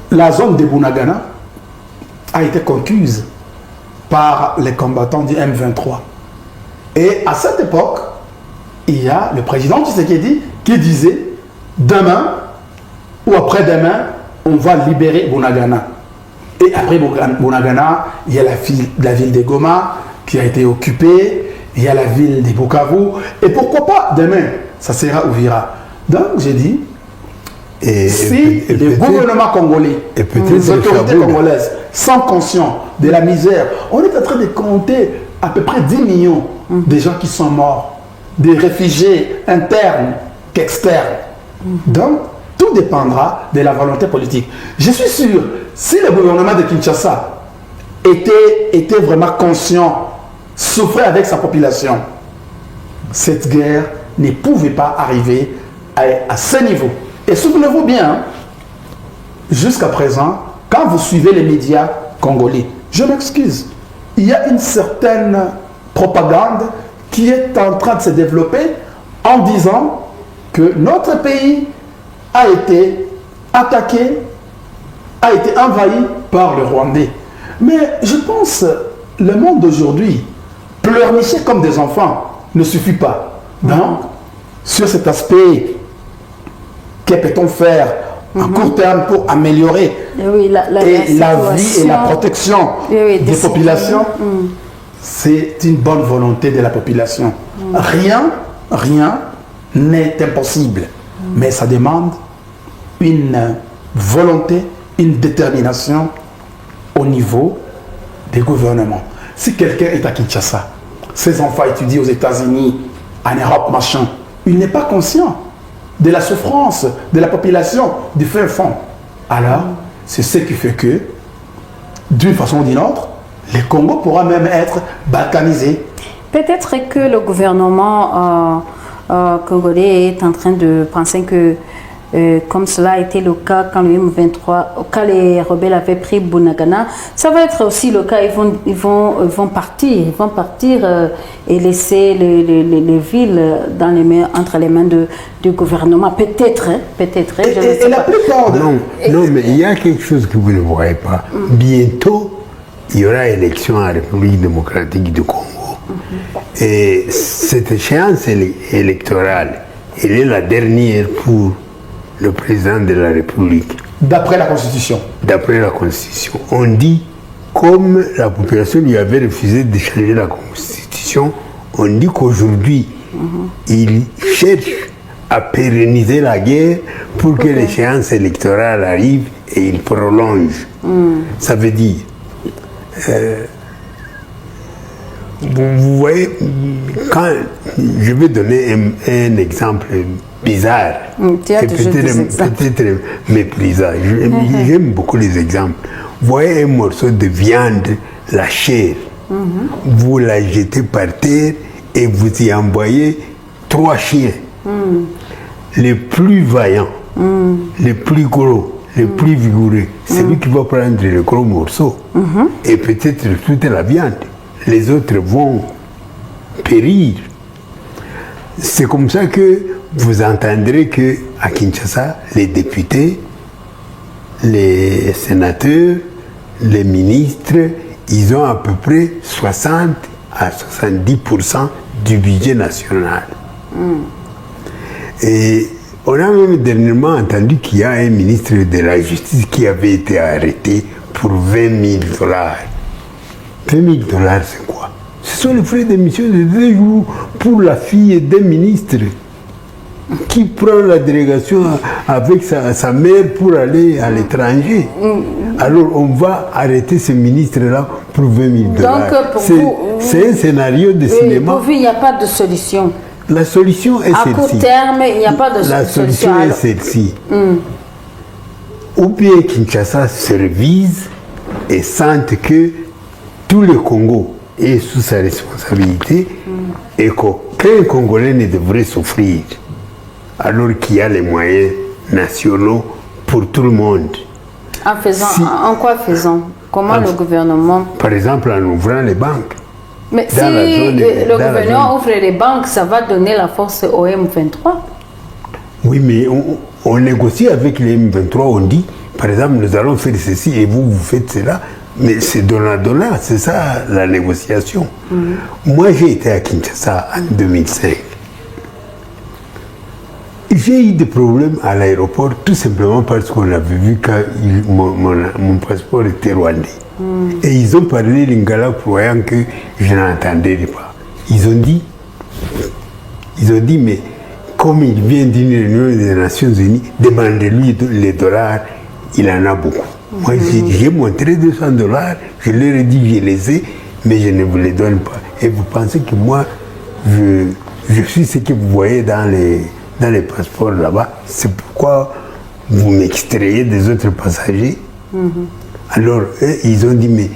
B: la zone de Bunagana a été conquise par les combattants du M23. Et à cette époque, il y a le président Tshisekedi qui disait demain ou après-demain, on va libérer Bunagana. Et après Bunagana, il y a la ville de Goma qui a été occupée, il y a la ville de Bukavu, et pourquoi pas demain, ça sera Uvira. Donc j'ai dit, si le gouvernement congolais, les autorités congolaises sont conscients de la misère, on est en train de compter à peu près 10 millions de gens qui sont morts, des réfugiés internes qu'externes. Donc, tout dépendra de la volonté politique. Je suis sûr, si le gouvernement de Kinshasa était vraiment conscient, souffrait avec sa population, cette guerre ne pouvait pas arriver à ce niveau. Et souvenez-vous bien, jusqu'à présent, quand vous suivez les médias congolais, je m'excuse, il y a une certaine propagande qui est en train de se développer en disant que notre pays a été attaqué, a été envahi par le Rwandais. Mais je pense que le monde d'aujourd'hui, pleurnicher comme des enfants ne suffit pas. Donc, sur cet aspect, que peut-on faire à court terme pour améliorer la vie et la protection des populations? C'est une bonne volonté de la population. Rien n'est impossible. Mais ça demande une volonté, une détermination au niveau des gouvernements. Si quelqu'un est à Kinshasa, ses enfants étudient aux États-Unis, en Europe, machin, il n'est pas conscient de la souffrance de la population du fin fond. Alors, c'est ce qui fait que, d'une façon ou d'une autre, le Congo pourra même être balkanisé.
A: Peut-être que le gouvernement congolais est en train de penser que, comme cela a été le cas quand le M23, quand les rebelles avaient pris Bunagana, ça va être aussi le cas. Ils vont partir et laisser les villes entre les mains du gouvernement. Peut-être.
B: Et la plupart de...
C: Non, mais il y a quelque chose que vous ne voyez pas. Bientôt, il y aura élection en République démocratique du Congo. Et cette échéance électorale, elle est la dernière pour le président de la République.
B: D'après la Constitution.
C: D'après la Constitution. On dit, comme la population lui avait refusé de changer la Constitution, on dit qu'aujourd'hui, il cherche à pérenniser la guerre pour que l'échéance électorale arrive et il prolonge. Ça veut dire, vous voyez, quand je vais donner un exemple bizarre, peut-être méprisant. J'aime beaucoup les exemples. Vous voyez un morceau de viande, la chair, vous la jetez par terre et vous y envoyez 3 chiens. Les plus vaillants, les plus gros, les plus vigoureux, c'est lui qui va prendre le gros morceau et peut-être toute la viande. Les autres vont périr. C'est comme ça que vous entendrez qu'à Kinshasa, les députés, les sénateurs, les ministres, ils ont à peu près 60 à 70% du budget national. Et on a même dernièrement entendu qu'il y a un ministre de la Justice qui avait été arrêté pour 20 000 dollars. 20 000 dollars, c'est quoi? Ce sont les frais d'émission de 2 jours pour la fille d'un ministre qui prend la délégation avec sa mère pour aller à l'étranger. Alors on va arrêter ce ministre-là pour 20 000 dollars. C'est un scénario de cinéma.
A: Pour vous, il n'y a pas de solution.
C: La solution est celle-ci.
A: À court terme, il n'y a pas de solution.
C: La solution est celle-ci. Ou bien Kinshasa se révise et sente que tout le Congo est sous sa responsabilité et qu'aucun Congolais ne devrait souffrir, alors qu'il y a les moyens nationaux pour tout le monde.
A: En quoi faisant? Comment le gouvernement?
C: Par exemple, en ouvrant les banques.
A: Mais si le gouvernement ouvre les banques, ça va donner la force au M23. Oui,
C: mais on négocie avec les M23, on dit, par exemple, nous allons faire ceci et vous faites cela. Mais c'est donnant-donnant, c'est ça la négociation. Moi, j'ai été à Kinshasa en 2005. J'ai eu des problèmes à l'aéroport tout simplement parce qu'on avait vu que mon passeport était rwandais. Et ils ont parlé lingala croyant que je n'entendais pas. Ils ont dit, mais comme il vient d'une réunion des Nations Unies, demandez-lui les dollars, il en a beaucoup. Moi, j'ai montré 200 dollars, je leur ai dit, je les ai, mais je ne vous les donne pas. Et vous pensez que moi, je suis ce que vous voyez dans les passeports là-bas. C'est pourquoi vous m'extrayez des autres passagers. Alors, ils ont dit, mais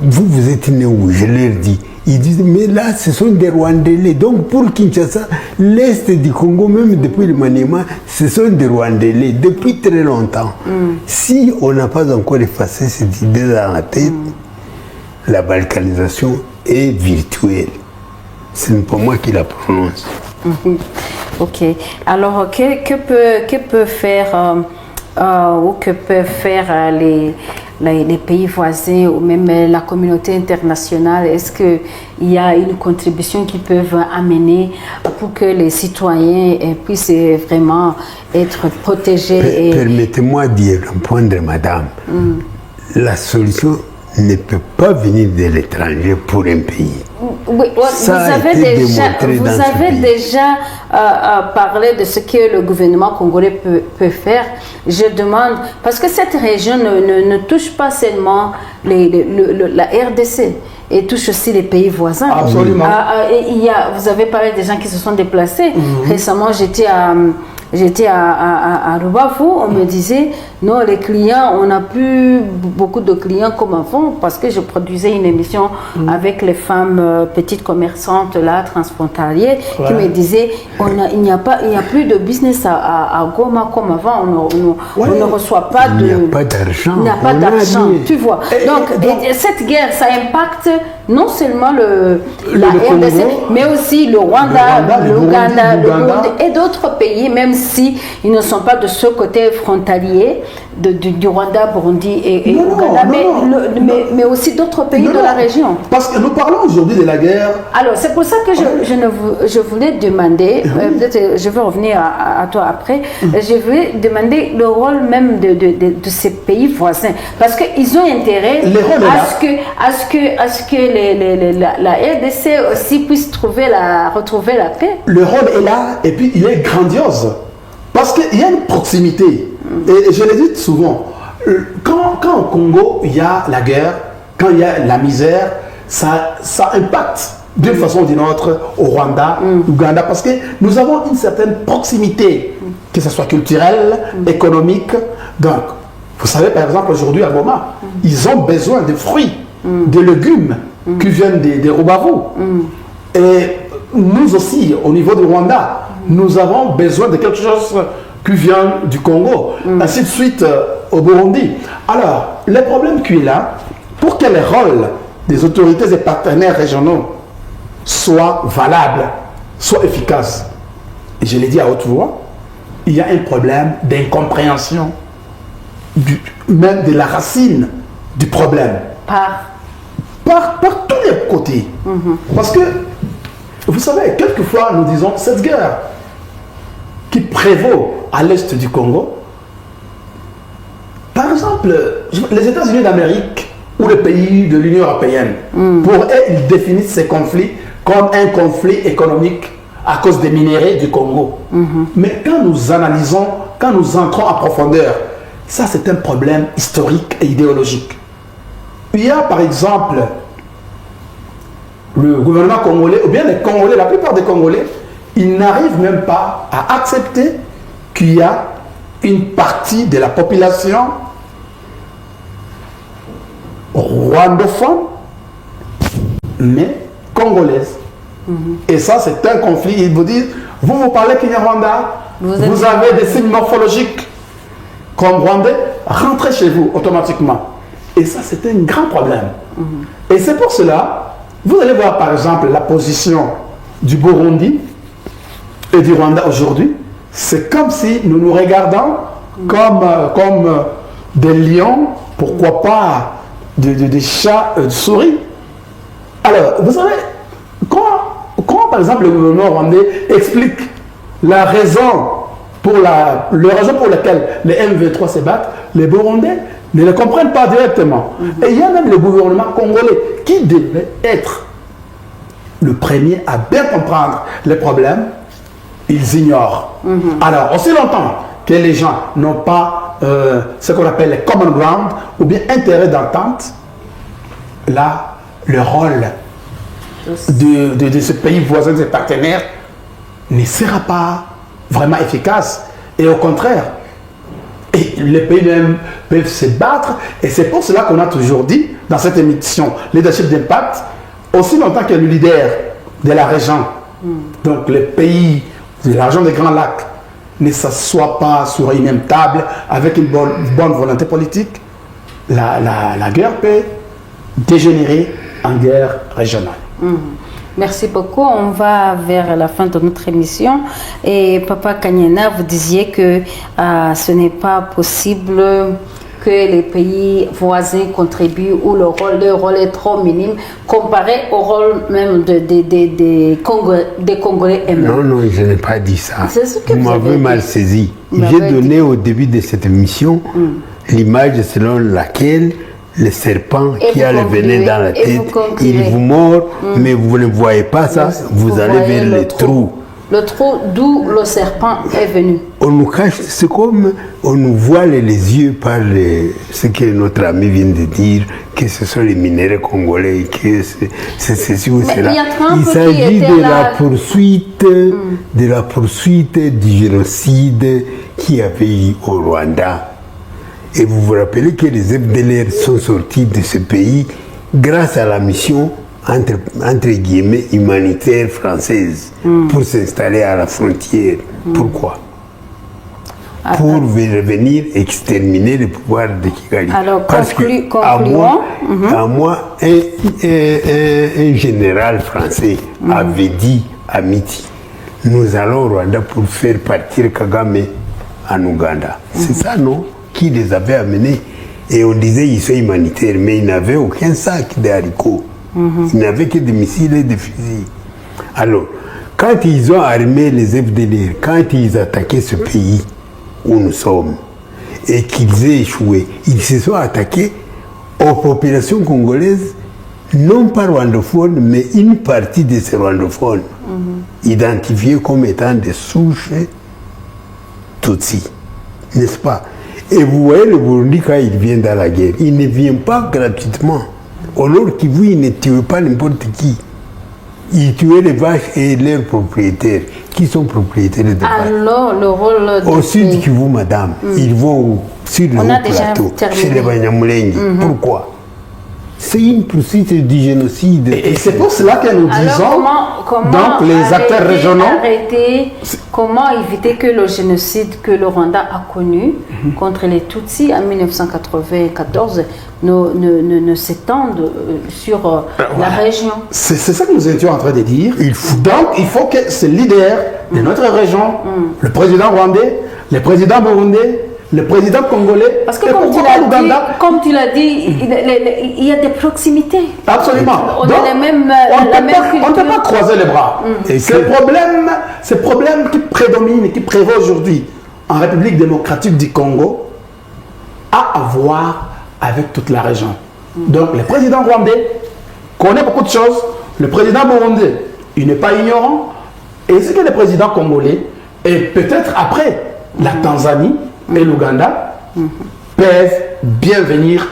C: vous êtes né où? Je leur dis. Ils disent, mais là, ce sont des Rwandais. Donc, pour Kinshasa, l'Est du Congo, même depuis le Maniema, ce sont des Rwandais depuis très longtemps. Si on n'a pas encore effacé cette idée dans la tête, la balkanisation est virtuelle. Ce n'est pas moi qui la prononce.
A: Ok. Alors, que peut faire ou que peuvent faire les pays voisins ou même la communauté internationale? Est-ce qu'il y a une contribution qu'ils peuvent amener pour que les citoyens puissent vraiment être protégés?
C: Permettez-moi d'y répondre, madame. La solution ne peut pas venir de l'étranger pour un pays.
A: Oui, vous avez déjà parlé de ce que le gouvernement congolais peut faire. Je demande, parce que cette région ne touche pas seulement la RDC, et touche aussi les pays voisins.
B: Absolument.
A: Vous avez parlé des gens qui se sont déplacés. Récemment, j'étais à Rubavu, on me disait, non, les clients, on n'a plus beaucoup de clients comme avant, parce que je produisais une émission avec les femmes petites commerçantes là, transfrontalières, qui me disaient, il n'y a plus de business à Goma comme avant, on ne reçoit pas de...
C: Il n'y a pas d'argent.
A: Il n'y a pas d'argent, tu vois. Donc, cette guerre, ça impacte non seulement la RDC, mais aussi le Rwanda, l'Ouganda, le Burundi et d'autres pays, même si ils ne sont pas de ce côté frontalier du Rwanda, Burundi et Ouganda, mais aussi d'autres pays de la région.
B: Parce que nous parlons aujourd'hui de la guerre.
A: Alors, c'est pour ça que je voulais demander, peut-être je vais revenir à toi après, je voulais demander le rôle même de ces pays voisins, parce qu'ils ont intérêt à ce que la RDC aussi puisse retrouver la paix.
B: Le rôle est là et puis il est grandiose parce qu'il y a une proximité. Et je le dis souvent, Quand au Congo, il y a la guerre, quand il y a la misère, ça impacte d'une façon ou d'une autre au Rwanda, Ouganda, parce que nous avons une certaine proximité, que ce soit culturelle, économique. Donc, vous savez, par exemple, aujourd'hui à Goma, ils ont besoin de fruits, de légumes qui viennent des Rubavu. Et nous aussi, au niveau du Rwanda, nous avons besoin de quelque chose qui vient du Congo, ainsi de suite au Burundi. Alors, le problème qui est là, pour que le rôle des autorités et partenaires régionaux soit valable, soit efficace, et je l'ai dit à haute voix, il y a un problème d'incompréhension, même de la racine du problème. Par tous les côtés. Parce que, vous savez, quelquefois nous disons, cette guerre qui prévaut à l'est du Congo, par exemple, les États-Unis d'Amérique ou les pays de l'Union européenne, pour eux, ils définissent ces conflits comme un conflit économique à cause des minéraux du Congo. Mais quand nous analysons, quand nous entrons en profondeur, ça c'est un problème historique et idéologique. Il y a par exemple le gouvernement congolais, ou bien les Congolais, la plupart des Congolais, ils n'arrivent même pas à accepter qu'il y a une partie de la population rwandophone, mais congolaise. Et ça, c'est un conflit. Ils vous disent, vous parlez Kinyarwanda, vous avez des signes morphologiques comme rwandais, rentrez chez vous automatiquement. Et ça, c'est un grand problème. Et c'est pour cela, vous allez voir par exemple la position du Burundi et du Rwanda aujourd'hui. C'est comme si nous nous regardons comme des lions, pourquoi pas des chats, de souris. Alors, vous savez, quand par exemple le gouvernement rwandais explique la raison pour laquelle les MV3 se battent, les Burundais ne le comprennent pas directement. Et il y a même le gouvernement congolais qui devait être le premier à bien comprendre les problèmes, ils ignorent. Alors, aussi longtemps que les gens n'ont pas ce qu'on appelle les common ground ou bien intérêt d'entente, là, le rôle de ce pays voisin, de ses partenaires, ne sera pas vraiment efficace. Et au contraire, les pays même peuvent se battre. Et c'est pour cela qu'on a toujours dit, dans cette émission Leadership d'impact, aussi longtemps que le leader de la région, donc les pays de la région des Grands Lacs, ne s'assoient pas sur une même table avec une bonne volonté politique, la guerre peut dégénérer en guerre régionale.
A: Merci beaucoup. On va vers la fin de notre émission. Et Papa Kanyana, vous disiez que ce n'est pas possible que les pays voisins contribuent ou leur rôle est trop minime comparé au rôle même des Congolais eux-mêmes.
C: Non, je n'ai pas dit ça.
A: C'est ce que
C: vous m'avez mal saisi. J'ai donné au début de cette émission l'image selon laquelle le serpent qui a le venin dans la tête, il vous mord, mais vous ne voyez pas ça, vous allez vers le trou.
A: Le trou d'où le serpent est venu.
C: On nous cache, c'est comme on nous voile les yeux par ce que notre ami vient de dire, que ce sont les minéraux congolais, que c'est ceci ou cela. Il s'agit de la poursuite du génocide qu'il y avait eu au Rwanda. Et vous vous rappelez que les FDLR sont sortis de ce pays grâce à la mission entre guillemets humanitaire française pour s'installer à la frontière. Pourquoi? Pour venir exterminer le pouvoir de Kigali.
A: Alors,
C: parce qu'à moi, un général français avait dit à Miti, nous allons au Rwanda pour faire partir Kagame en Ouganda. C'est ça, non? Qui les avait amenés. Et on disait qu'ils sont humanitaires, mais ils n'avaient aucun sac de haricots. Ils n'avaient que des missiles et des fusils. Alors, quand ils ont armé les FDLR, quand ils attaquaient ce pays où nous sommes, et qu'ils aient échoué, ils se sont attaqués aux populations congolaises, non pas rwandophones, mais une partie de ces rwandophones, identifiés comme étant des souches Tutsis, n'est-ce pas? Et vous voyez le Burundi quand il vient dans la guerre, il ne vient pas gratuitement. Au Nord Kivu, il ne tue pas n'importe qui. Il tuait les vaches et leurs propriétaires, qui sont propriétaires de vaches.
A: Alors, le rôle de...
C: Au sud Kivu, madame, ils vont sur le haut plateau, chez les Banyamulenge. Pourquoi? C'est une poursuite du génocide.
B: Et c'est pour cela que nous disons,
A: Alors, comment
B: donc les acteurs régionaux...
A: Comment éviter que le génocide que le Rwanda a connu contre les Tutsis en 1994 ne s'étende sur la région?
B: C'est ça que nous étions en train de dire. Donc, il faut que ce leader de notre région, le président rwandais, le président burundais, le président congolais,
A: parce que comme tu l'as dit, il y a des proximités.
B: Absolument.
A: On
B: donc,
A: a
B: on ne peut pas croiser les bras. Et ce problème qui prédomine et qui prévaut aujourd'hui en République démocratique du Congo a à voir avec toute la région. Donc le président rwandais connaît beaucoup de choses. Le président burundais, il n'est pas ignorant. Et ce que le président congolais, et peut-être après la Tanzanie et l'Ouganda, peuvent bien venir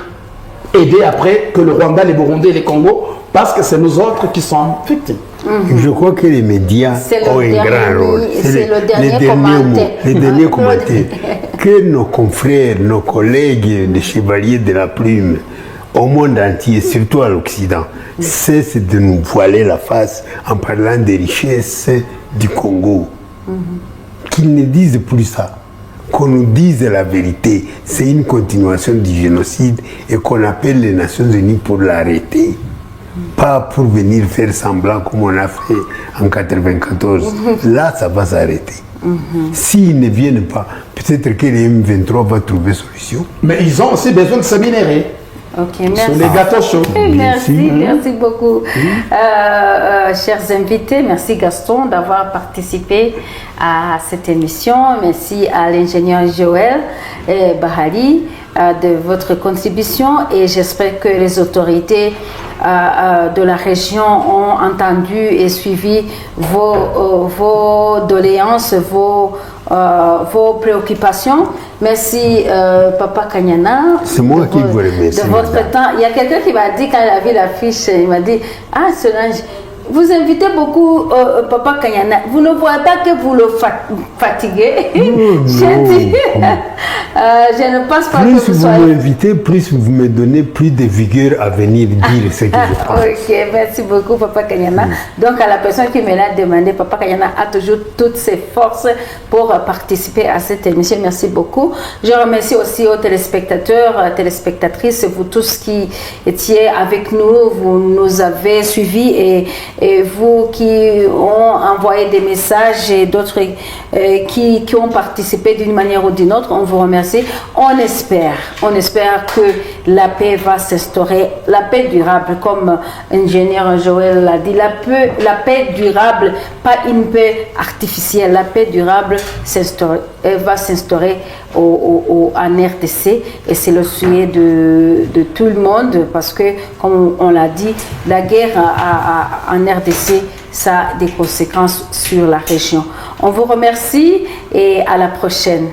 B: aider après que le Rwanda, les Burundais et les Congo, parce que c'est nous autres qui sommes victimes.
C: Je crois que les médias ont un grand rôle.
A: C'est le dernier commentaire.
C: Les derniers commentaires. Que nos confrères, nos collègues des chevaliers de la plume, au monde entier, surtout à l'Occident, cessent de nous voiler la face en parlant des richesses du Congo. Qu'ils ne disent plus ça. Qu'on nous dise la vérité. C'est une continuation du génocide et qu'on appelle les Nations Unies pour l'arrêter. Pas pour venir faire semblant comme on a fait en 1994. Là, ça va s'arrêter. S'ils ne viennent pas, peut-être que les M23 va trouver solution.
B: Mais ils ont aussi besoin de se minérer.
A: Ok, merci.
B: Sur les gâteaux chauds.
A: Merci beaucoup. Chers invités, merci Gaston d'avoir participé à cette émission. Merci à l'ingénieur Joël Bahali de votre contribution et j'espère que les autorités de la région ont entendu et suivi vos doléances, vos préoccupations. Merci Papa Kanyana.
C: C'est moi qui vous remercie.
A: De votre temps. Il y a quelqu'un qui m'a dit quand il a vu l'affiche, il m'a dit ah Solange, vous invitez beaucoup Papa Kanyana. Vous ne voyez pas que vous le fatiguez. J'ai dit, je ne pense pas
C: plus
A: que vous soyez...
C: Plus vous m'invitez, plus vous me donnez plus de vigueur à venir dire ce que je pense.
A: Ok, merci beaucoup Papa Kanyana. Donc à la personne qui me l'a demandé, Papa Kanyana a toujours toutes ses forces pour participer à cette émission. Merci beaucoup. Je remercie aussi aux téléspectateurs, téléspectatrices, vous tous qui étiez avec nous, vous nous avez suivis et vous qui ont envoyé des messages et d'autres qui ont participé d'une manière ou d'une autre, on vous remercie. On espère que la paix va s'instaurer, la paix durable, comme ingénieur Joël l'a dit, la paix durable, pas une paix artificielle, la paix durable va s'instaurer en RDC et c'est le souhait de tout le monde parce que, comme on l'a dit, la guerre en RDC, ça a des conséquences sur la région. On vous remercie et à la prochaine.